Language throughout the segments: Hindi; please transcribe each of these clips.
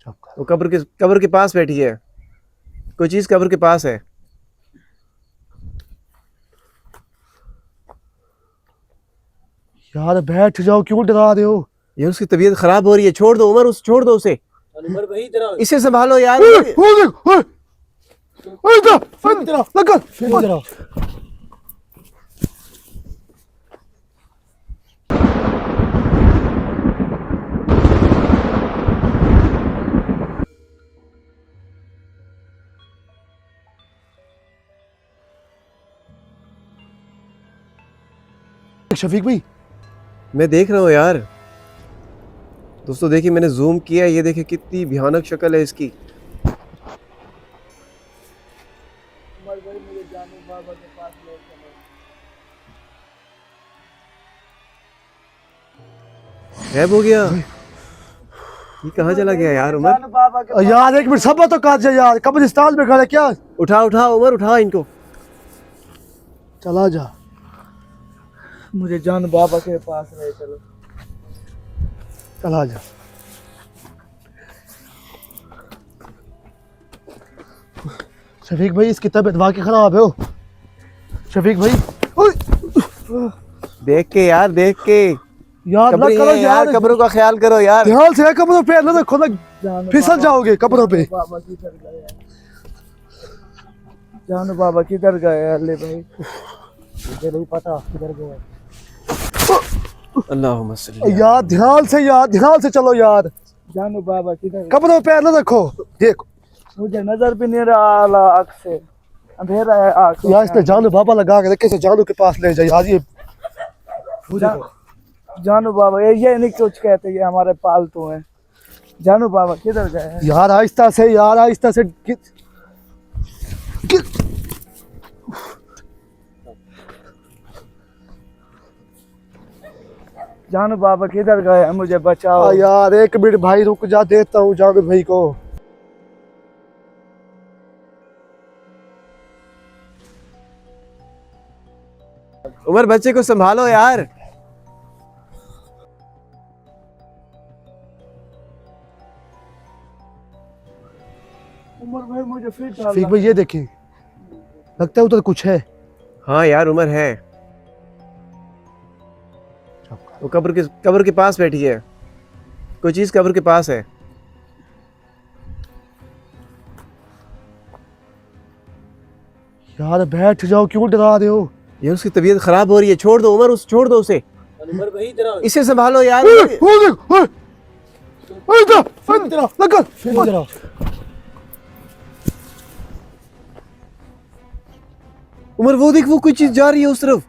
वो कब्र के पास बैठी है, कोई चीज कब्र के पास है। यार बैठ जाओ, क्यों डरा रहे हो? ये उसकी तबीयत खराब हो रही है, छोड़ दो उमर, छोड़ दो उसे। उमर भाई तेरा इसे संभालो यार। शफीक भाई, मैं देख रहा हूँ यार। दोस्तों देखिए, मैंने जूम किया, ये देखिए कितनी भयानक शक्ल है इसकी। उमर भाई मुझे जानू बाबा के पास ले चलो। गायब हो गया, ये कहाँ चला गया यार उमर? जानू बाबा के यार एक मिनट सब्र तो काट जा यार, कब्रिस्तान में खड़े क्या? उठा उठा उमर, उठा इनको। चला जा। मुझे जानू बाबा के पास ले चलो। चला जा। शफीक भाई इसकी तबीयत वाकई खराब है। हो शफीक भाई, देख के यार, देख के। यार ना कब्रें करो हैं यार, कब्रों का ख्याल करो यार। ध्यान से कब्रों पे न देखो ना, फिसल जाओगे कब्रों पे। बाबा किधर गए? जानू बाबा किधर गए? अल्ले भाई मुझे नहीं पता किधर गए। अल्लाहुम्मा सल्ली। यार ध्यान से, यार ध्यान से चलो यार। जानू बाबा किधर गए? कब्रों पे न देखो, देखो मुझे नजर भी नहीं रहा आँख से, अंधेरा है आँख। यार इसने जानू बाबा लगा के रखे, जानू के पास ले जाए यार। ये जानू बाबा ये नहीं कुछ कहते, ये हमारे पालतू हैं। जानू बाबा किधर गए हैं? यार आहिस्ता से, यार आहिस्ता से। जानू बाबा किधर गए हैं? मुझे बचाओ यार एक मिनट भाई, रुक जा, देता हूँ जानू भाई को। उमर बच्चे को संभालो यार। उमर भाई मुझे फिर शफीक भाई ये देखिए, लगता है उधर कुछ है। हाँ यार उमर है, वो कब्र के पास बैठी है, कोई चीज कब्र के पास है। यार बैठ जाओ, क्यों डरा रहे हो? ये उसकी तबीयत खराब हो रही है, छोड़ दो उमर, छोड़ दो उसे। उमर भाई तेरा इसे संभालो यार। उमर वो देख, वो कोई चीज जा रही है उस तरफ।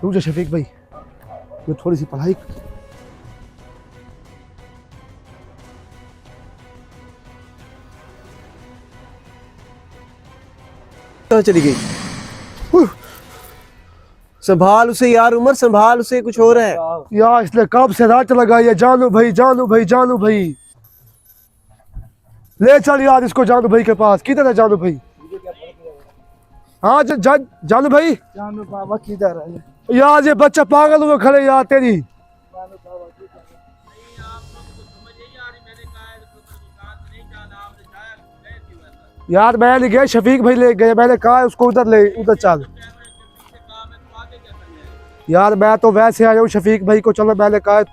रुक जा शफीक भाई, मैं थोड़ी सी पढ़ाई। कहाँ चली गई? संभाल उसे यार उमर, संभाल उसे, कुछ हो रहा है। यार इसने कब से रात लगाई है। जानू भाई, जानू भाई, जानू भाई, ले चल यार इसको जानू भाई के पास। किधर है जानू भाई? हाँ जानू भाई। जानू बाबा किधर है? यार ये बच्चा पागल हुए खड़े यार तेरी। जानू बाबा किधर है? यार मैं नहीं गया, शफीक भाई ले गए। मैंने कहा उसको उधर चल। यार मैं तो वैसे आया हूँ शफीक भाई को, चलो मैंने कहा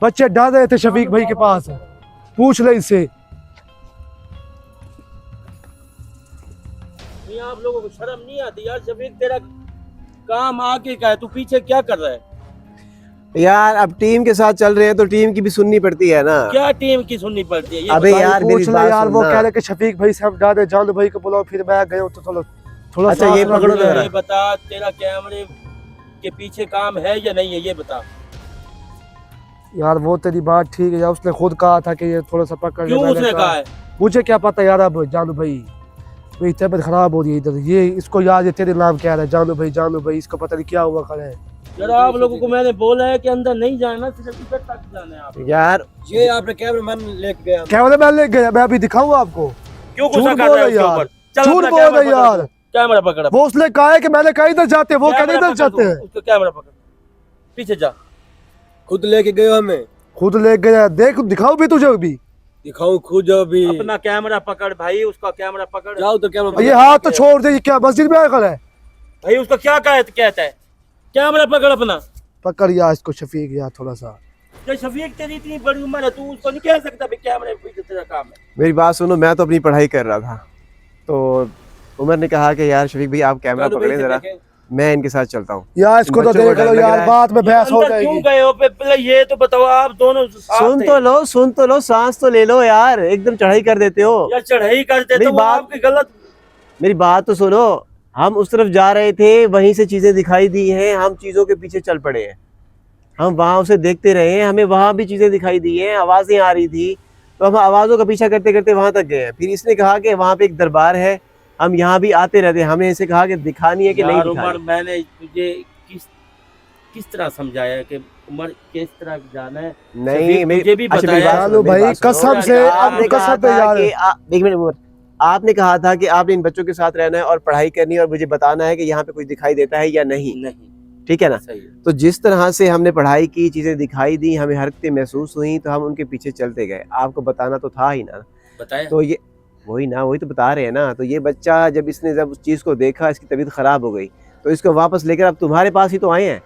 बच्चे डर रहे थे शफीक भाई के पास, पूछ ले इससे। आप लोगों को शर्म नहीं आती यार? शफीक तेरा काम आगे का है, तू पीछे क्या कर रहा है? यार अब टीम के साथ चल रहे हैं तो टीम की भी सुननी पड़ती है ना। क्या टीम की सुननी पड़ती है? अबे यार मेरी पूछ ले बात यार, वो सुनना। कह रहे कि शफीक भाई से हम डर रहे, जानू भाई को बुलाओ। फिर मैं गया तो चलो थोड़ा अच्छा, सा ये पकड़ो जरा। ये बता, तेरा कैमरे के पीछे काम है या नहीं है, ये बता। यार वो तेरी बात ठीक है यार, उसने खुद कहा था कि ये थोड़ा सा पकड़ ले। क्यों मैंने उसने कहा है? मुझे क्या पता यार। अब जानू भाई मेरी तबीयत खराब हो रही है इधर, ये इसको याद है तेरे नाम कह रहा है जानू भाई, जानू भाई। इसको पता नहीं क्या हुआ खड़ा है। जरा आप लोगों को मैंने बोला है कि अंदर नहीं जाना, सिर्फ इधर तक जाना है। आप यार ये आपने कैमरामैन लेके गया? कैमरे मैन ले गया, मैं अभी दिखाऊंगा आपको। क्यों झूठ गुस्सा कर बोल रहे हो रहे उसके यार, ऊपर? चल झूठ अपना बोल कैमरा रहे यार। पकड़, कैमरा पकड़। वो उसने कहा है कि मैंने कहा इधर जाते, वो कहते कैमरा इधर पकड़ जाते तू, हैं। उसका कैमरा पकड़, पीछे जा। खुद लेके गए हो हमें। खुद ले गया, देख दिखाओ भी तुझे भी। दिखाऊं खुद अभी। अपना कैमरा पकड़ भाई, उसका कैमरा पकड़। जाओ तो कैमरा ये हाथ तो छोड़ दे, ये क्या मस्जिद में आकर है? भाई उसका क्या कहता है, कैमरा पकड़ अपना। पकड़ यार इसको शफीक यार थोड़ा सा। ये शफीक तेरी इतनी बड़ी उम्र है, तू उसको नहीं कह सकता भाई कैमरे पे तेरा काम है। मेरी बात सुनो, मैं तो अपनी पढ़ाई कर रहा था, तो उमर ने कहा कि यार शफीक भाई आप कैमरा पकड़े जरा, मैं इनके साथ चलता हूँ। यार इसको तो बच्चों को देख डर लो लग यार, रहा है। बात में बहस हो अंदर क्यों जाएगी। गए हो? पहले ये तो बताओ, आप दोनों सुन तो लो, सांस तो ले लो यार, एकदम चढ़ाई कर देते हो। यार चढ़ाई करते मेरी तो वो बात- आपकी गलत। मेरी बात तो सुनो, हम उस तरफ जा रहे थे, वहीं से चीजें दिखाई दी हैं, हम चीजों के पीछे चल पड़े हैं, हम वहां उसे देखते रहे हैं, हमें वहां भी चीजें दिखाई दी हैं, आवाजें आ रही थी, तो हम आवाजों का पीछा करते करते वहां तक गए हैं। फिर इसने कहा कि वहां पे एक दरबार है, हम यहाँ भी आते रहते हैं, हमने इसे कहा कि दिखानी है कि नहीं यार उमर, दिखानी। मैंने तुझे किस तरह समझाया कि उमर किस तरह जाना है। नहीं शफीक, मेरी तुझे भी अच्छा, मेरी बताया। बात चलो सुनो, मेरी भाई बात सुनो। कसम से, यार, आपने कहा कसम पे था यार। कि एक मिनट उमर, आपने कहा था कि आपने इन बच्चों के साथ रहना है और पढ़ाई करनी है और मुझे बताना है कि यहाँ पे कुछ दिखाई देता है या नहीं, नहीं ठीक है ना? सही है। तो जिस तरह से हमने पढ़ाई की, चीजें दिखाई दी, हमें हरकतें महसूस हुई, तो हम उनके पीछे चलते गए। आपको बताना तो था ही ना, बताया। तो ये वही तो बता रहे हैं ना। तो ये बच्चा जब उस चीज को देखा, इसकी तबीयत खराब हो गई, तो इसको वापस लेकर अब तुम्हारे पास ही तो आए हैं।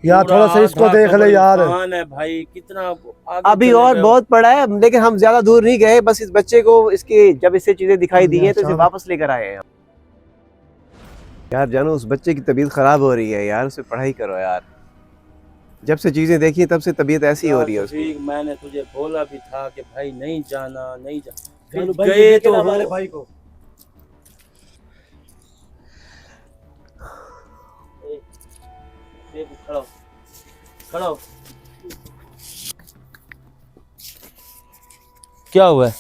यार थोड़ा सा इसको देख ले यार। कौन है भाई, कितना आगे अभी चले और गए हो। बहुत पड़ा है, लेकिन हम ज्यादा दूर नहीं गए, बस इस बच्चे को इसके जब इससे चीजें दिखाई दी हैं तो इसे चलो। वापस लेकर आए हैं। यार जानो, उस बच्चे की तबीयत खराब हो रही है यार, उसे पढ़ाई करो यार। जब से चीजें देखी तब से तबीयत ऐसी हो रही है उसकी। शफीक, मैंने तुझे बोला भी था कि भाई नहीं जाना, नहीं जाना, चलो फिर भाई, गए लेके तो ना हमारे हो। भाई को। खड़ो खड़ो। क्या हुआ?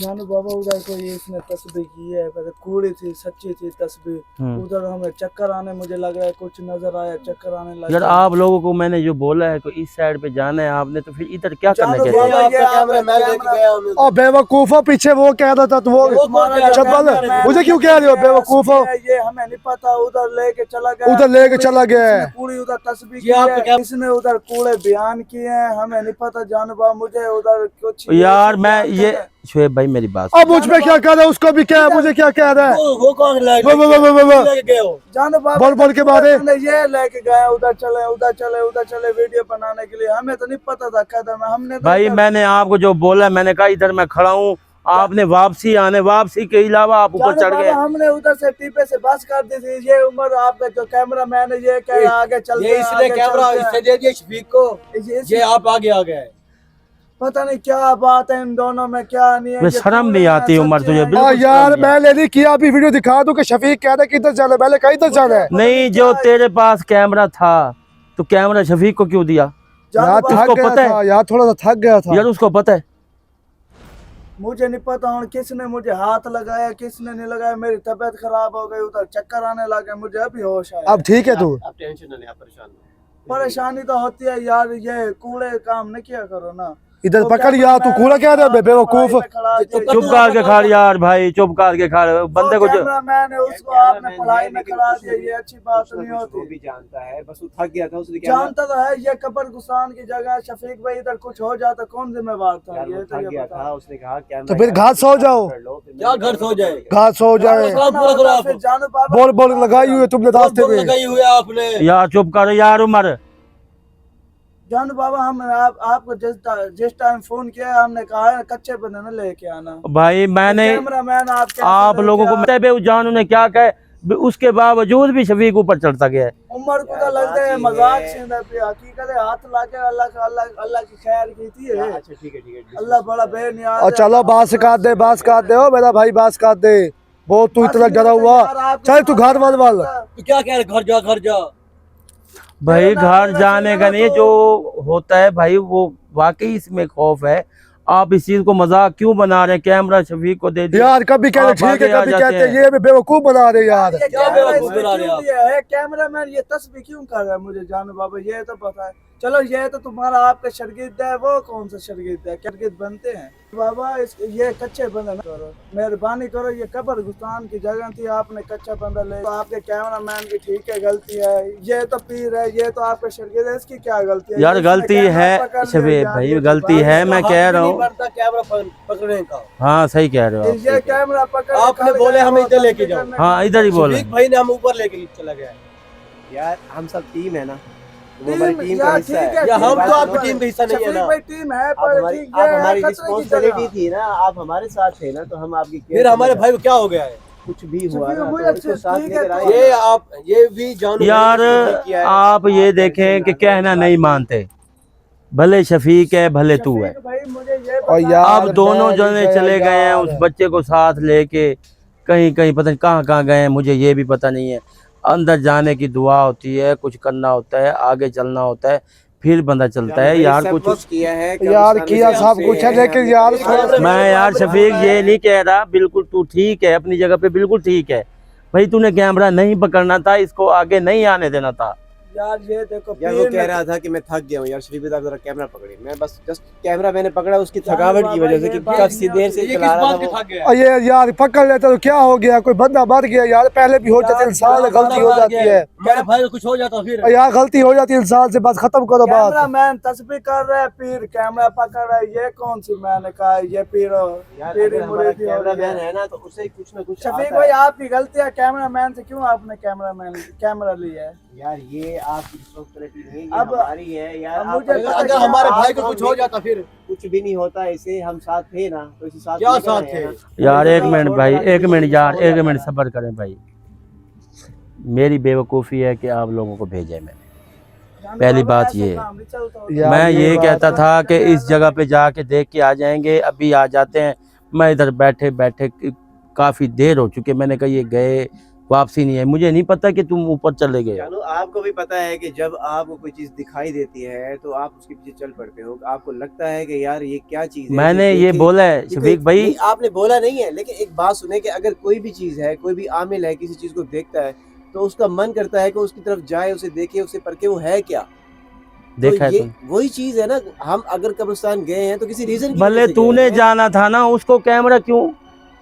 जानू बाबा उधर को ये इसने तस्बीह की है, पहले कूड़ी थी, सच्ची थी तस्बीह। उधर हमें चक्कर आने, मुझे लग रहा है कुछ नजर आया, चक्कर आने लगा। यार आप लोगों को मैंने जो बोला है कि इस साइड पे जाना है आपने, तो फिर इधर क्या करने जानो के? बाबा, आपका ये कैमरा मैं कैमरा- लेके गया हूं। और बेवकूफो पीछे वो कह रहा था, तो वो चप्पल मुझे क्यों कह रहे हो बेवकूफो? ये हमें नहीं पता, उधर लेके चला गया, उधर लेके चला गया है। इसने पूरी उधर तस्बीह की ये आपका है, क्या- इसने उधर कूड़े बयान किए हैं, हमें नहीं पता जानू बाबा, मुझे उधर कुछ यार मैं ये शुएब भाई मेरी बात अब मुझ पे क्या कह रहा है, उसको भी क्या है, मुझे क्या कह रहा है? वो कौन लाइट वो लेके गए हो? जानू बाबा बोल बोल के बारे। ये लेके गए, उधर चले वीडियो बनाने के लिए, हमें तो नहीं पता था कदम में, हमने तो भाई मैंने आपको जो बोला, मैंने कहा इधर मैं खड़ा हूँ, आपने वापसी के अलावा आप ऊपर जानू चढ़ बाबा, गए। हमने उधर से टीपे से बस कर दी थी। ये उम्र आपका जो कैमरा मैन है, ये कह रहा आगे चलते ये हैं, इसने आगे कैमरा चलते हैं। इससे दे दिया शफीक को, इस- ये आप आगे आ गए। पता नहीं क्या बात है इन दोनों में, क्या नहीं है। मैं ये शर्म कूड़े नहीं हैं, आती उमर सच्चे तुझे, हैं। बिल्कुल। हाँ यार शर्म नहीं मैं नहीं किया, अभी वीडियो दिखा दूं कि शफीक कह रहा है किधर जाना है, पहले कहीं इधर जाना है। नहीं, जो तेरे पास कैमरा था तो कैमरा शफीक को क्यों दिया? जानू यार बाबा, थक उसको गया पता है? था यार, थोड़ा सा थक गया था यार उसको पता है। मुझे नहीं पता हूँ किसने मुझे हाथ लगाया, किसने नहीं लगाया, मेरी तबीयत खराब हो गई, उधर चक्कर आने लगे, मुझे अभी होश आया। अब ठीक है तू? आप टेंशन ना ले, आप परेशान ना हो। परेशानी तो होती है यार, ये कूड़े काम नहीं किया करो ना। इधर तो पकड़ कैमरा यार, तू मैन कूड़ा कह रहा है आपको बेवकूफ। पढ़ाई में खड़ा चुप दिया। चुप कर के खा यार भाई, चुप कर के खा बंदे को जो कैमरा मैन है, उसको आपने पढ़ाई में खड़ा दिया, ये अच्छी बात नहीं वो होती। भी जानता है, बस वो थक गया था, उसने क्या जानता तो है ये कब्र गुस्तान की जगह है, शफीक भाई इधर कुछ हो जाता कौन जिम्मेवार था? यार, वो ये तो थक ये गया बता। था, उसने कहा तो फिर घाट सो जाओ। क्या घर सो जाए? घास हो जाए, पूरा करो आप। फिर जानू बाबा बोल बोल लगाई हुई है तुमने रास्ते बोल में। लगाई हुई है आपने। यार चुप कर यार उमर। जानू बाबा, हम आपको जिस टाइम फोन किया हमने कहा है कच्चे बंदे न लेके आना। भाई मैंने कैमरामैन आप आप लोगों को पता है जानू ने क्या कहे, उसके बावजूद भी शफीक ऊपर चढ़ता गया है। उम्र को तो लगता है मजाक से हकीकत है, हाथ लाके अल्लाह की खैर की थी। अच्छा ठीक है अल्लाह बड़ा बेनियाज और है। चलो बास काट दे, बास काट दे, ओ मेरा भाई बास काट दे। वो तू इतना डरा हुआ, चल तू घर वाल वाल। तू क्या कह रहे, घर जा। भाई घर जाने का नहीं, जो होता है भाई वो वाकई इसमें खौफ है। आप इस चीज को मजाक क्यों बना रहे हैं? कैमरा शफीक को दे दिया। यार कभी कहते आप ठीक है, आगे आ कभी जाते कहते हैं। ये भी बेवकूफ बना रहे यार। ये क्या कैमरा बेवकूफ इसमें बना रहे क्यों आप? दिया है? कैमरामैन ये तस्वीर क्यों कर रहा है? मुझे जानू बाबा ये तो पता है। चलो ये तो तुम्हारा आपका शर्गिद है, वो कौन सा शर्गिद है, शर्गिद बनते हैं बाबा ये कच्चे बंदा ना करो, मेहरबानी करो। ये कब्रिस्तान की जगह थी, आपने कच्चा बंदा ले, तो आपके कैमरामैन की ठीक है गलती है, ये तो पीर है, ये तो आपका शर्गिद है, इसकी क्या गलती है? यार इसने गलती कैमरा है पकड़ लिया शबीब यार, भाई, ये तो गलती बात है, मैं कह रहा हूँ। बनता कैमरा पकड़ने का। हाँ सही कह रहे हो आप। ये कैमरा पकड़ आपने खड़ बोले गया, हमें वो इधर लेके तस्वीर जाओ। करने हाँ का- इधर ही बोल शफीक भाई ने हम ऊपर लेके चला गया। यार हम सब टीम है ना, वो टीम- हमारी टीम का यार हिस्सा ठीक है। या हम टीम तो है, आपकी टीम का हिस्सा नहीं है शफीक ना। भाई टीम है आप पर हमारी ठीक आप है, हमारी खतरे की रिस्पॉन्सिबिलिटी जगह। थी ना, आप हमारे साथ थे ना, तो हम आपकी फिर हमारे भाई को क्या हो गया है? कुछ भी हुआ शफीक ना भाई तो अच्छे उसको साथ ठीक है, लेकर तो- आए। ये आप ये भी जानू यार भाई ने किया है। आप ये देखें कि कहना नहीं मानते, भले शफीक है भले तू है, शफीक भाई मुझे ये और बता- यार अब दोनों मैं जने नहीं चले गया गए हैं यार। उस बच्चे को साथ लेके, कहीं कहीं पता नहीं कहाँ कहाँ गए हैं, मुझे ये भी पता नहीं है। अंदर जाने की दुआ होती है, कुछ करना होता है, आगे चलना होता है, फिर बंदा चलता है यार। कुछ किया है यार किया सब कुछ है, लेकिन यार थोड़ा- मैं यार शफीक ये नहीं कह रहा, बिल्कुल तू ठीक है अपनी जगह पे, बिल्कुल ठीक है भाई, तूने कैमरा नहीं पकड़ना था, इसको आगे नहीं आने देना था। यार ये देखो यार वो पीर कह ने- रहा था कि मैं थक गया हूँ यार, शरीफ साहब जरा कैमरा पकड़े, मैं बस जस्ट कैमरा मैंने पकड़ा उसकी थकावट की वजह से कि बाबा, काफी देर से ये किस चला रहा बात था के वो। थक गया? और ये यार पकड़ लेता तो क्या हो गया, कोई बंदा मर गया यार, पहले भी हो जाती है, इंसान से गलती हो जाती है। मेरे भाई को कुछ हो जाता फिर। और यार गलती हो जाती है इंसान से, बस खत्म करो बात। कैमरामैन तस्वीर कर रहा है, पीर कैमरा पकड़ रहा है, ये कौन सी मैंने कहा ये पीर यार पीर अगर ही हमारा मुरीदी हो रही कैमरामैन है। है ना तो उसे कुछ ना कुछ शफीक आता भाई है। आपकी गलती है, कैमरामैन से क्यों आपने कैमरा लिया है? यार ये आपकी रिस्पॉन्सिबिलिटी नहीं, ये अब- हमारी है यार। अब आप मुझे अगर- पता अगर क्या- हमारे आप भाई को हम कुछ हो नहीं- जाता फिर कुछ भी नहीं होता, इसे हम साथ थे ना, तो इसे साथ क्या लेकर साथ आए थे? हैं ना। यार एक छोड़ मिनट दो, भाई, छोड़ दो, एक मिनट यार, हो एक जाता मिनट है। सब्र करें भाई। मेरी बेवकूफ़ी है कि आप लोगों को भेजा है मैंने। पहली बात ऐसे ये काम नहीं चलता होता। यार मैं ये ये बात कहता है। था कि इस जगह पे जाके देख के आ जाएंगे, अभी आ जाते हैं। मैं इधर बैठे बैठे काफ़ी देर हो चुकी है, मैंने कहा ये गए वापसी नहीं है, मुझे नहीं पता कि तुम ऊपर चले गए हो। जानू आपको भी पता है कि जब आपको कोई चीज दिखाई देती है तो आप उसके पीछे चल पड़ते हो, आपको लगता है कि यार ये क्या चीज है। मैंने फिर ये देखे- बोला है देखो, शफीक भाई, नहीं, आपने बोला नहीं है, लेकिन एक बात सुने कि अगर कोई भी चीज है, कोई भी आमिल है, किसी चीज को देखता है तो उसका मन करता है कि उसकी तरफ जाए, उसे देखे, उसे परखे वो है क्या। देखा तो है ये तुम, वही चीज है ना, हम अगर कब्रिस्तान गए हैं तो किसी रीजन भले तूने जाना था ना, उसको कैमरा क्यों,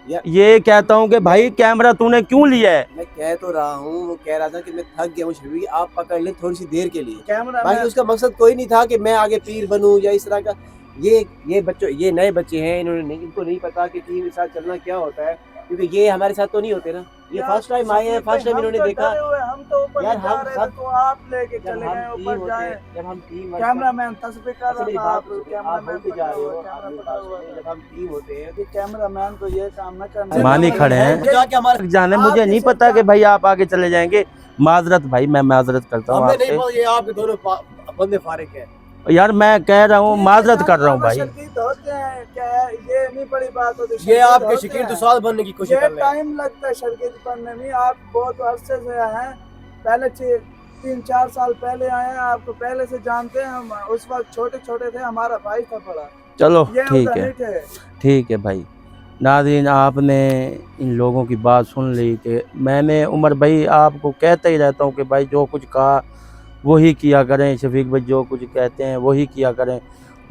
या- ये कहता हूँ कि भाई कैमरा तूने क्यों लिया है। मैं कह तो रहा हूँ, वो कह रहा था कि मैं थक गया हूँ शफीक, आप पकड़ लें थोड़ी सी देर के लिए। कैमरामैन बाकी उसका मकसद कोई नहीं था कि मैं आगे पीर बनूं या इस तरह का। ये बच्चों, ये नए बच्चे हैं, इन्होंने नहीं, इनको नहीं पता कि टीम के साथ चलना क्या होता है, क्योंकि ये हमारे साथ तो नहीं होते ना, ये फर्स्ट टाइम आए हैं, फर्स्ट टाइम इन्होंने देखा। हम तो ऊपर यार, जा हम रहे थे सब- तो आप लेके जब चले हम गए टीम ऊपर होते जाए। हैं, जब हम टीम कैमरामैन तस्वीर कर मेरी रहा था, बात आप सुनिए, आप कैमरामैन बोलते जा रहे हो, कैमरा आप मेरी पकड़ा बात हुआ सुनिए, था। जब हम टीम होते हैं कि कैमरामैन को ये काम न करना। मानी खड़े हैं। जाके हमारे जाने आप मुझे नहीं इसे पता कि क्या- भाई आप आगे चले जाएंगे, माजरत भाई, मैं माजरत करता हूँ हमें नहीं आपसे। पता, ये आपके दोनों बंदे फारिग है। यार मैं कह रहा हूँ, माजरत कर रहा हूँ भाई। शकीद होते हैं क्या है, ये नहीं बड़ी बात होती। ये शकीद आपके होते शकीर हैं। तो साल बनने की कोशिश ये कर रहे हैं। टाइम लगता है शकीद बनने में। आप बहुत अरसे से हैं, पहले 3-4 साल पहले आए हैं, आपको पहले से जानते हैं हम। उस वक्त छोटे छोटे थे, हमारा भाई था बड़ा, चलो ये ठीक उधर है, नहीं थे। ठीक है भाई। नाज़रीन, आपने इन लोगों की बात सुन ली कि मैंने उमर भाई आपको कहते ही रहता हूँ कि भाई जो कुछ कहा वही किया करें, शफीक भाई जो कुछ कहते हैं वही किया करें,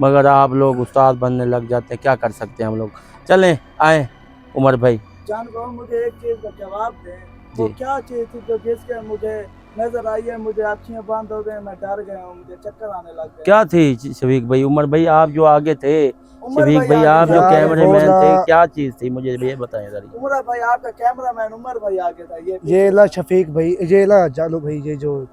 मगर आप लोग उस्ताद बनने लग जाते हैं, क्या कर सकते हैं हम लोग। चलें आए उमर भाई। जान को मुझे एक चीज का जवाब दें, वो जी। क्या चीज थी जो जिसके मुझे नजर आई है, मुझे आँखें बंद हो गई, मैं डर गया हूँ, मुझे चक्कर आने लग गए। क्या थी शफीक भाई, उमर भाई आप जो आगे थे, उमर शफीक भाई आगे आप था। जो यार, कैमरे मैन बोला- थे, क्या चीज़ थी मुझे ये बताएं जरा। उमर भाई आपका कैमरामैन उमर भाई आगे था। ये ला शफीक भाई, ये ला जानू भाई, ये जो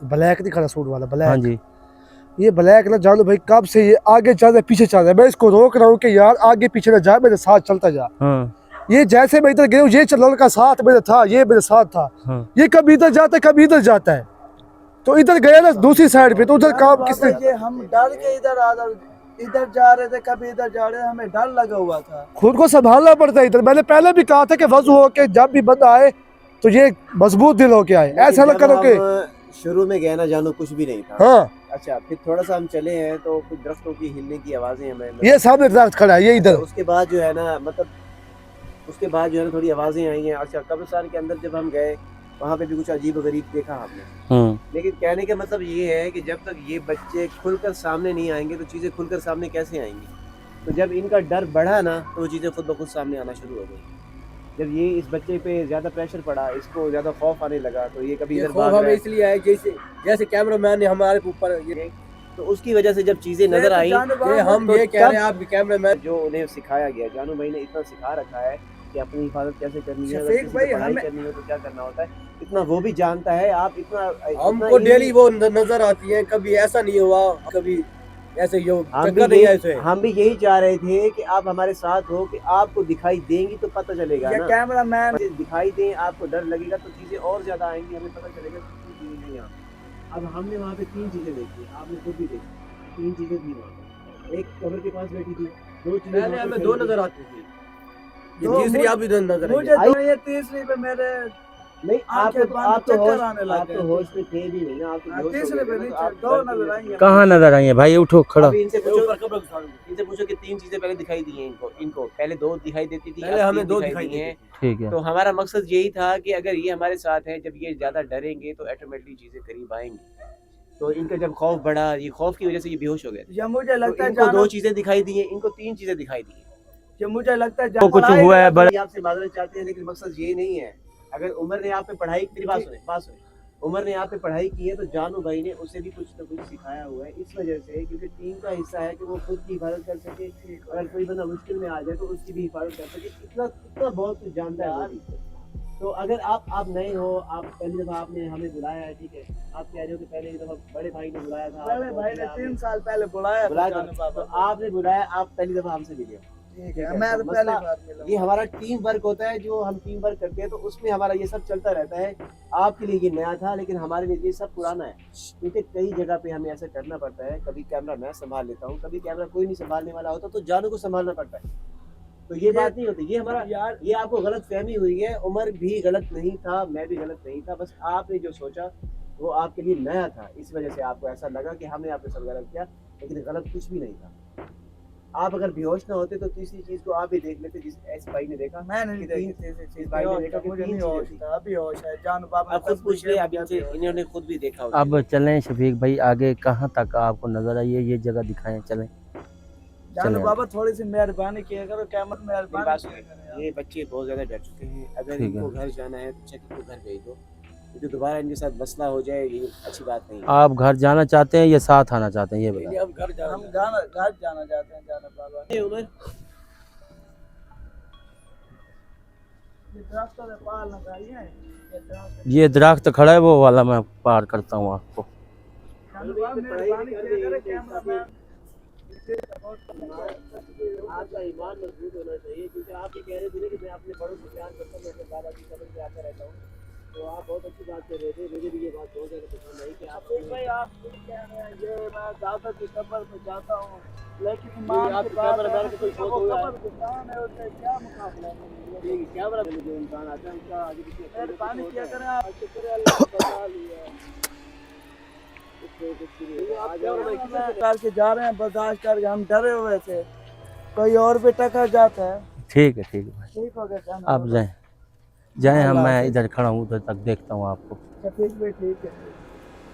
ब्लैक नहीं खड़ा सूट वाला हाँ ब्लैक, जी, ये ब्लैक ना जानू भाई कब से ये आगे चल रहा है पीछे चल रहा है, मैं इसको रोक रहा हूँ कि यार आगे पीछे ना जा, मेरे साथ चलता जा। हाँ ये जैसे मैं इधर गया हूँ, ये लड़का साथ मेरे था, ये मेरे साथ था, हाँ। ये कभी इधर जाता है कभी इधर जाता है, तो इधर गया ना दूसरी साइड पे, तो उधर काम किसने। ये हम डर के इधर जा रहे थे, कभी इधर जा रहे थे, हमें डर लगा हुआ था। खुद को संभालना पड़ता है इधर। मैंने पहले भी कहा था कि वजू हो के जब भी बंदा आए तो ये मजबूत दिल हो के आए, ऐसा ना जब करो कि हम शुरू में गए ना जानू कुछ भी नहीं था। हाँ अच्छा, फिर थोड़ा सा हम चले हैं तो कुछ दरख्तों की हिलने की आवाजें हमें ये सामने दरख्त खड़ा है, ये इधर। उसके बाद जो है ना, मतलब उसके बाद जो है ना थोड़ी आवाजें आई हैं। अच्छा, कब्रिस्तान के अंदर जब हम गए वहाँ पे भी कुछ अजीब गरीब देखा हमने। लेकिन कहने का मतलब ये है कि जब तक ये बच्चे खुलकर सामने नहीं आएंगे तो चीज़ें खुलकर सामने कैसे आएंगी। तो जब इनका डर बढ़ा ना तो वो चीज़ें खुद ब खुद सामने आना शुरू हो गई। जब ये इस बच्चे पे ज़्यादा प्रेशर पड़ा, इसको ज़्यादा खौफ आने लगा, तो ये कभी ये इधर खौफ भाग रहा हमें है, इसलिए है जैसे कैमरामैन ने हमारे ऊपर ये तो उसकी वजह से जब चीज़ें नज़र आई, हम तो ये कह रहे हैं तब आप कैमरामैन जो उन्हें सिखाया गया, जानू भाई ने इतना सिखा रखा है कि अपनी हिफाजत कैसे करनी है, अगर शफीक किसी को भाई, पढ़ाई हमें- करनी हो तो क्या करना होता है, इतना वो भी जानता है। आप इतना हमको डेली वो नजर आती है, कभी ऐसा नहीं हुआ, कभी ऐसे यो चक्कर नहीं है इसे। हम भी यही चाह रहे थे कि आप हमारे साथ हो, कि आपको दिखाई देंगी तो पता चलेगा ये ना, कैमरामैन दिखाई दें, आपको डर लगेगा तो चीज़ें और ज़्यादा आएंगी, हमें पता चलेगा कि चीज़ें नहीं यहाँ। अब हमने वहाँ पे 3 चीज़ें देखी, आपने खुद भी देखी, 3 चीज़ें थी वहाँ पे। एक कब्र के पास बैठी थी, 2 चीज़ें पहले वहाँ पे हमें खड़ी 2 थी। नजर आती थी, ये दो तीसरी मुझे- अभी नजर आई मुझे है। तो ये तीसरी पे मेरे नहीं, आंखें आप बंद, तो चक्कर आने लग आप गए तो थे। होश में थे भी नहीं ना, आप तो बेहोश हो तीसरे गए पे थे ना, नहीं तो आप दो डर नजर के आई हैं। कहाँ नजर आई है भाई, उठो खड़ा। अभी इनसे ये पूछो, ऊपर कब्र गुस्तान की। इनसे पूछो कि 3 चीजें पहले दिखाई दी हैं इनको पहले 2 दिखाई देती थी, पहले अब हमें 3 2 दिखाई दिखाई दी दी हैं। ठीक है। तो हमारा मकसद यही था कि अगर ये हमारे साथ हैं, जब ये ज़्यादा डरेंगे तो ऑटोमेटिकली चीज़ें करीब आएंगी। तो इनका जब खौफ बढ़ा, ये खौफ की वजह से ये बेहोश हो गए थे। ये मुझे लगता तो है इनको 2 जानो, चीज़ें दिखाई दी हैं, इनको 3 चीज़ें दिखाई दी हैं। ये मुझे लगता है तो कुछ पढ़ाई हुआ है बड़े आपसे माजरत चाहते हैं, लेकिन मकसद ये नहीं है। अगर उमर ने आप पे पढ़ाई, मेरी बात सुने, उमर ने आप पे पढ़ाई की है तो जानू भाई ने उसे भी कुछ ना कुछ सिखाया हुआ है, इस वजह से क्योंकि टीम का हिस्सा है कि वो खुद की हिफाजत कर सके, अगर कोई बंदा मुश्किल में आ जाए तो उसकी भी हिफाजत कर सके, इतना बहुत कुछ जानता है वो भी। तो अगर आप नए हो, आप पहली दफ़ा आपने हमें बुलाया है, ठीक है, आप कह रहे हो कि पहले एक दफ़ा बड़े भाई ने बुलाया था, पहले भाई ने 3 साल पहले बुलाया था जानो तो बाबा। आपने बुलाया, आप पहली दफ़ा हमसे मिले। ठीक है, मैं तो पहली बार मिला। ये हमारा टीम वर्क होता है, जो हम टीम वर्क करते हैं तो उसमें हमारा ये सब चलता रहता है। आपके लिए ये नया था, लेकिन हमारे लिए ये सब पुराना है, क्योंकि कई जगह पे हमें ऐसा करना पड़ता है। कभी कैमरा मैं संभाल लेता हूँ, कभी कैमरा कोई नहीं संभालने वाला होता तो जानू को संभालना पड़ता है। तो ये बात नहीं होती, ये हमारा यार ये आपको गलत फहमी हुई है। उमर भी गलत नहीं था, मैं भी गलत नहीं था, बस आपने जो सोचा वो आपके लिए नया था, इस वजह से आपको ऐसा लगा कि हमने आपके साथ गलत किया, लेकिन गलत कुछ भी नहीं था। आप अगर बेहोश ना होते तो तीसरी चीज को आप भी देख लेते, जिस ऐसे भाई ने देखा। मैं नहीं कि देखी तीन- तीसरी चीज, इस भाई ने देखा कि मुझे 3 नहीं चीजें होश थी। था, अभी होश है। जानो बाबा आप खुद पूछ ले, अभी इनसे इन्होंने खुद भी देखा होगा। अब चलें शफीक भाई, आगे कहाँ तक आपको नजर आई है, ये जगह दिखाएं, चलें। जानो चलें। बाबा थोड़ी सी मेहरबानी किया करो, कैमरा मेरी मेहरबानी बात किया सुनिए, करो यार। ये बच्चे बहुत ज्यादा डर चुके हैं। अगर ठीक इनको है। घर जाना है तो चेक इनको घर भेज दो, क्योंकि दोबारा इनके साथ मसला हो जाए, ये अच्छी बात नहीं है। आप घर जाना चाहते हैं या साथ आना चाहते हैं, ये बताएं। हम घर जा हम घर जाना चाहते हैं जानो बाबा। ये उमर ये दरख्तों में पाल लगाई है, ये दरख्त। ये दरख्त खड़ा है, वो वाला मैं पार करता हूँ आपको। जानो बाबा मेहरबानी किया करे, कैमरा मैन आपका ईमान मजबूत होना चाहिए, क्योंकि आप ये कह रहे थे ना कि मैं अपने बड़ों से प्यार करता हूँ, मैं अपने दादा की कब्र पे आता रहता हूँ, तो आप बहुत अच्छी बात कर रहे थे। मुझे भी ये बात बहुत ज़्यादा पसंद आई कि आप शफीक भाई आप ठीक कह रहे हैं, ये मैं दादा की कब्र पे जाता हूँ, लेकिन ईमान आप की बात कैमरा मैन है को कोई कि शौक वो हुआ है? कब्र गुस्तान है, उससे क्या मुकाबला है। क्या बड़ा जो इंसान आता है उसका आगे पीछे मेहरबानी किया करें आप, शुक्र है अल्लाह बचा लिया। आप करके जा रहे हैं, बर्दाश्त करके, हम डरे हुए थे, कोई और भी टकर जाता है। ठीक है, ठीक है भाई, ठीक हो गया जानो आप बाबा। जाएं, जाएं, हम अल्लाह मैं हाफिज़। इधर खड़ा हूँ, उधर तक देखता हूँ आपको। शफीक भाई ठीक है,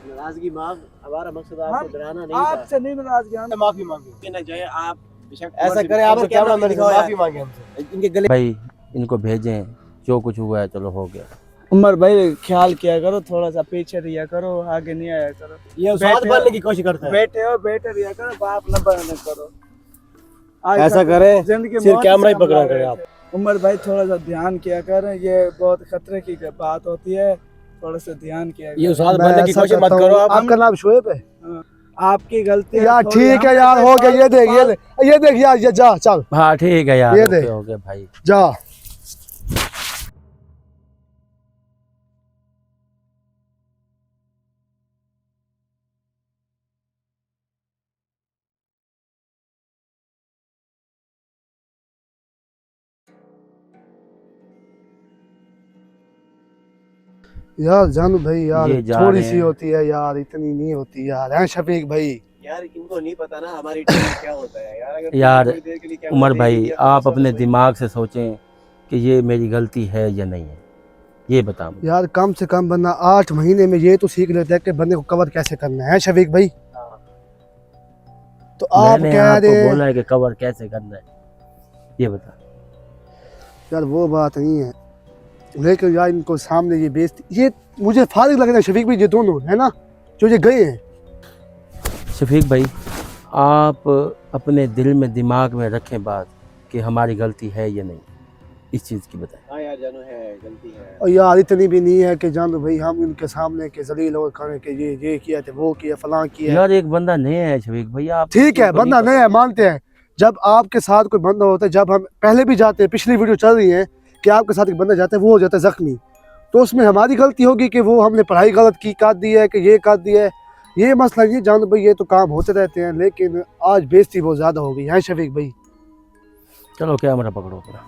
नाराजगी माफ, हमारा मकसद आपको हम डराना नहीं था। आपसे नहीं नाराज, हम माफी मांगे, कि न जाए आप बेशक ऐसा करें, आप कैमरा मैन को माफी मांगे हमसे। इनके गले भाई इनको भेजें, जो कुछ हुआ है चलो हो गया। उमर भाई ख्याल किया करो, थोड़ा सा पीछे रिया करो, आगे नहीं आया करो। ये साथ बनने की कोशिश करता है। बैठे हो बैठे रिया करो, बाप न बनने करो। आज ऐसा तक करें, जिंदगी सिर्फ मौत कैमरा ही से पकड़ा हम करें लड़ आप। रहे थे। उमर भाई थोड़ा सा ध्यान किया करें, ये बहुत खतरे की बात होती है, थोड़ा सा ध्यान किया ये करें। साथ मैं बनने की ऐसा कोशिश मत करता करो हूँ। आप। आपका नाम शोएब है आपकी गलती है यार? थोड़ी, ठीक है हम यार, हो गया, ये देख, ये देख यार, ये जा चल, हाँ ठीक है यार, ये ओके दे। हो गया भाई। जा। यार जानू भाई यार, ये जा थोड़ी रहे सी हैं। होती है यार, इतनी नहीं होती यार, है शफीक भाई? यार इनको नहीं पता ना हमारी टीम में क्या होता है यार। अगर यार, थोड़ी देर के लिए कैमरा उमर दे भाई दिया तो आप ऐसा अपने तो दिमाग से सोचें कि ये मेरी गलती है या नहीं है। ये बता मुझे। यार कम से कम बंदा 8 महीने में ये तो सीख लेता है कि बंदे को कवर कैसे करना है शफीक भाई। तो आप मैंने कह आपको रहे बोला है कि कवर कैसे करना है, ये बता। यार वो बात नहीं है, लेकिन यार इनको सामने ये बेइज्जती, ये मुझे फारिग लग रहा है शफीक भाई, ये दोनों है ना जो ये गए हैं। शफीक भाई, आप अपने दिल में दिमाग में रखें बात कि हमारी गलती है या नहीं, इस चीज़ की बताएं। हाँ यार जानू है, गलती है। और यार इतनी भी नहीं है कि जानो भाई हम उनके सामने के जलील और खाने के ये किया थे, वो किया, फलां किया। यार एक बंदा नया है शफीक भाई, आप ठीक है बंदा नया है, मानते हैं। जब आपके साथ कोई बंदा होता है, जब हम पहले भी जाते हैं, पिछली वीडियो चल रही है कि आपके साथ एक बंदा जाता है, वो हो जाता है जख्मी, तो उसमें हमारी गलती होगी कि वो हमने पढ़ाई गलत की, काट दी है कि ये काट दिया है, ये मसला ये जानो भाई, ये तो काम होते रहते हैं। लेकिन आज बेइज्जती बहुत ज्यादा हो गई है शफीक भाई। चलो कैमरा पकड़ो अपना,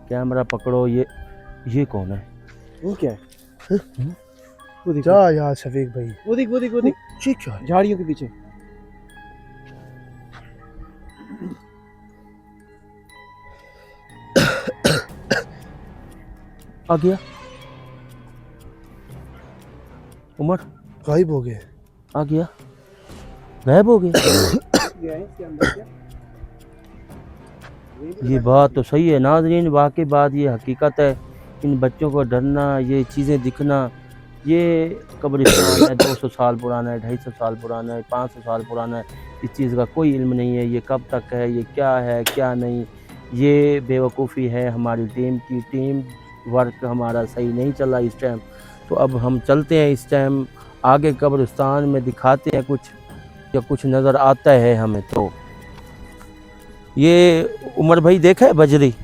कैमरा पकड़ो। ये कौन है? वो क्या है? वो दिख, जा यार शफीक भाई, वो दिख, वो दिख, वो दिख, ये क्या है? झाड़ियों के पीछे। आ गया उमर, गायब हो गए। आ गया, गायब हो गया। गया है इसके अंदर क्या? ये बात तो सही है नाज़रीन, वाकई बात ये हकीकत है। इन बच्चों को डरना, ये चीज़ें दिखना, ये कब्रिस्तान है 200 साल पुराना है, 250 साल पुराना है, 500 साल पुराना है, इस चीज़ का कोई इल्म नहीं है। ये कब तक है, ये क्या है क्या नहीं, ये बेवकूफ़ी है हमारी टीम की। टीम वर्क हमारा सही नहीं चला इस टाइम। तो अब हम चलते हैं इस टाइम आगे कब्रिस्तान में, दिखाते हैं कुछ या कुछ नज़र आता है हमें। तो ये उमर भाई देखा है बजरी?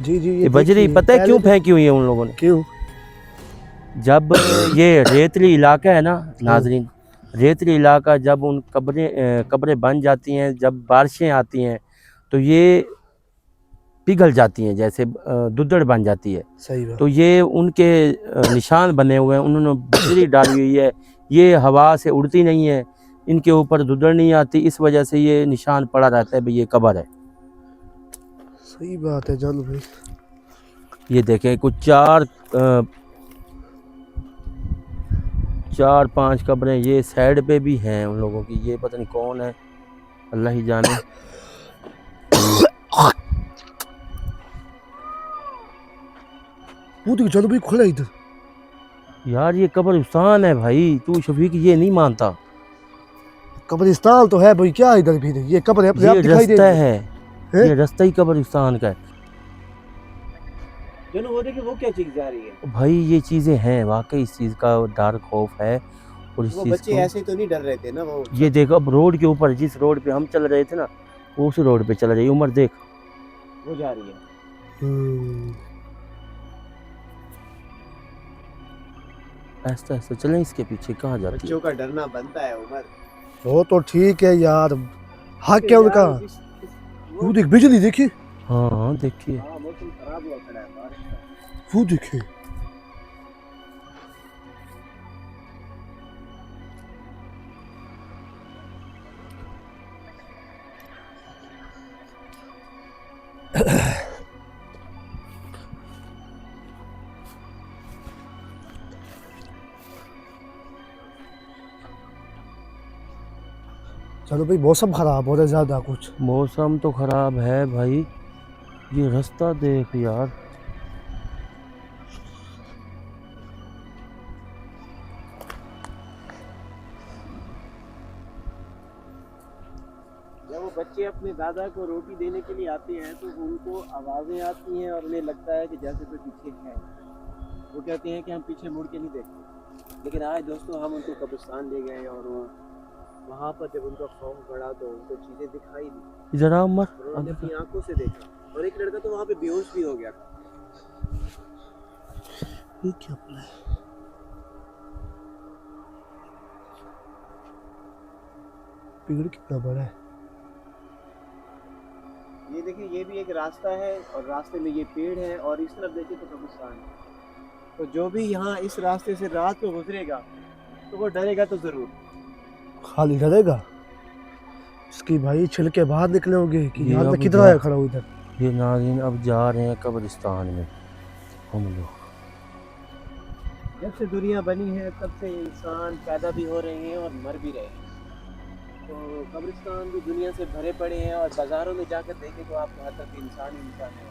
जी जी, ये बजरी पता है क्यों फेंकी हुई है उन लोगों ने? क्यों? जब ये रेतली इलाका है ना नाजरीन, रेतली इलाका, जब उन कब्रें बन जाती हैं, जब बारिशें आती हैं तो ये पिघल जाती हैं, जैसे दुद्दड़ बन जाती है। सही बात। तो ये उनके निशान बने हुए हैं, उन्होंने बजरी डाली हुई है, ये हवा से उड़ती नहीं है, इनके ऊपर दुद्दड़ नहीं आती, इस वजह से ये निशान पड़ा रहता है भाई ये कब्र है। सही बात है जानो भाई। ये देखें कुछ 4-5 कब्रें ये साइड पे भी हैं उन लोगों की, ये पता नहीं कौन है, अल्लाह ही जाने। वो तो जानो भाई खुला इधर। यार ये कब्रिस्तान है भाई, तू शफीक ये नहीं मानता? कब्रिस्तान तो है भाई, क्या इधर भी ये कब्र अपने आप ये दिखाई दे रास्ता रही है, ये रास्ता ही कब्रिस्तान का है। जानू वो देखिए, वो क्या चीज जा रही है? भाई ये चीज़ें हैं, वाकई इस चीज़ का डर खौफ है। और इस वो चीज़ बच्चे को ऐसे तो नहीं डर रहे थे ना वो? ये देखो, अब रोड के ऊपर, जिस रोड पे हम चल रहे थे ना, वो उस रोड पे चल रही उमर, देख वो जा रही है। ऐसा ऐसा चलें, इसके पीछे कहाँ जाती है? बच्चों का डरना बनता है उमर। वो तो ठीक है यार, हक क्या उनका। वो देख बिजली देखिए, हाँ हाँ देखिए, हाँ मौसम खराब हुआ खड़ा है, बारिश का। वो देखिए। चलो भाई, मौसम खराब हो रहा है ज्यादा कुछ। मौसम तो ख़राब है भाई, ये रास्ता देख यार। जब वो बच्चे अपने दादा को रोटी देने के लिए आते हैं तो उनको आवाज़ें आती हैं और उन्हें लगता है कि जैसे कोई पीछे है। वो कहते हैं कि हम पीछे मुड़ के नहीं देखते। लेकिन आज दोस्तों हम उनको कब्रिस्तान ले गए और वहाँ पर जब उनका खौफ बढ़ा तो उनको चीज़ें दिखाई दी, इधर आ उमर, उन्होंने अपनी आंखों से देखा। और एक लड़का तो वहाँ पे बेहोश भी हो गया था। ये क्या बोला है? पेड़ कितना बड़ा है। ये देखिए, ये भी एक रास्ता है और रास्ते में ये पेड़ है और इस तरफ देखिए तो कब्रिस्तान है। तो जो भी यहाँ इस रास्ते से रात को गुजरेगा तो वो डरेगा तो ज़रूर। खाली डरेगा इसकी भाई, छिलके बाहर निकले होंगे कि ये यहाँ अब पे किधर आया खड़ा हूँ इधर। ये नाज़रीन अब जा रहे हैं कब्रिस्तान में, घूम लो। जब से दुनिया बनी है तब से इंसान पैदा भी हो रहे हैं और मर भी रहे हैं। तो कब्रिस्तान भी दुनिया से भरे पड़े हैं और बाज़ारों में जाकर देखें तो आपको हर तरफ इंसान ही इंसान है।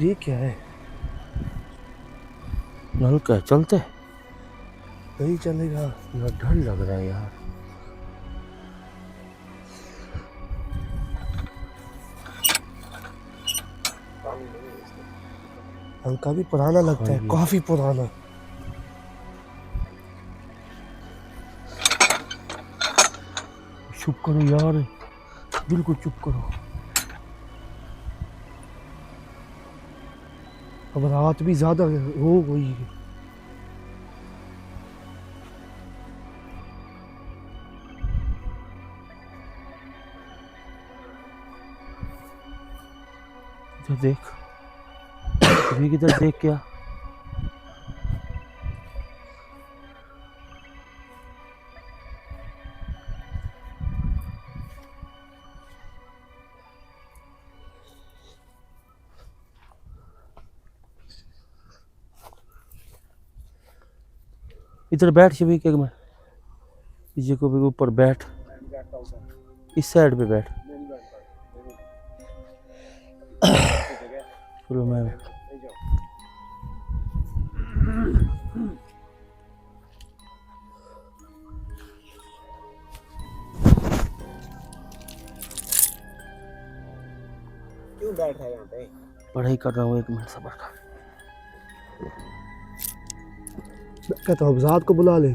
ये क्या है? नल क्या चलते? नहीं चलेगा। यार डर लग रहा है यार। हल्का भी पुराना लगता है, काफी पुराना। चुप करो यार, बिल्कुल चुप करो। अब रात भी ज्यादा हो गई है। इधर देख, अभी किधर देख क्या? इधर बैठ शबीक, एक मिनट पीछे को भी ऊपर बैठ, इस साइड पे बैठ। चलो मैं क्यों बैठ रहा है यहाँ पे? पढ़ाई कर रहा हूँ, एक मिनट सब्र कर। कहता हूँ अबजाद को बुला ले।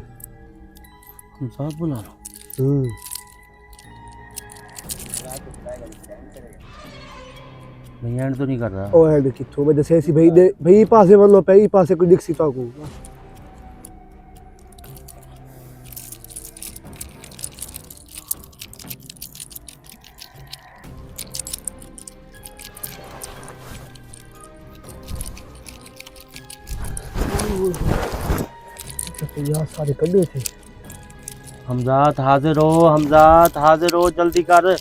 हम साथ बुला लो। मैं एंड तो नहीं कर रहा। ओ एंड किथों मैं जैसे ऐसी भाई दे भाई पासे मान लो पे पासे कोई दिख सीता को। तो यार सारे कड्डे थे। हमजात हाजिर हो, हमजात हाजिर हो, जल्दी कर।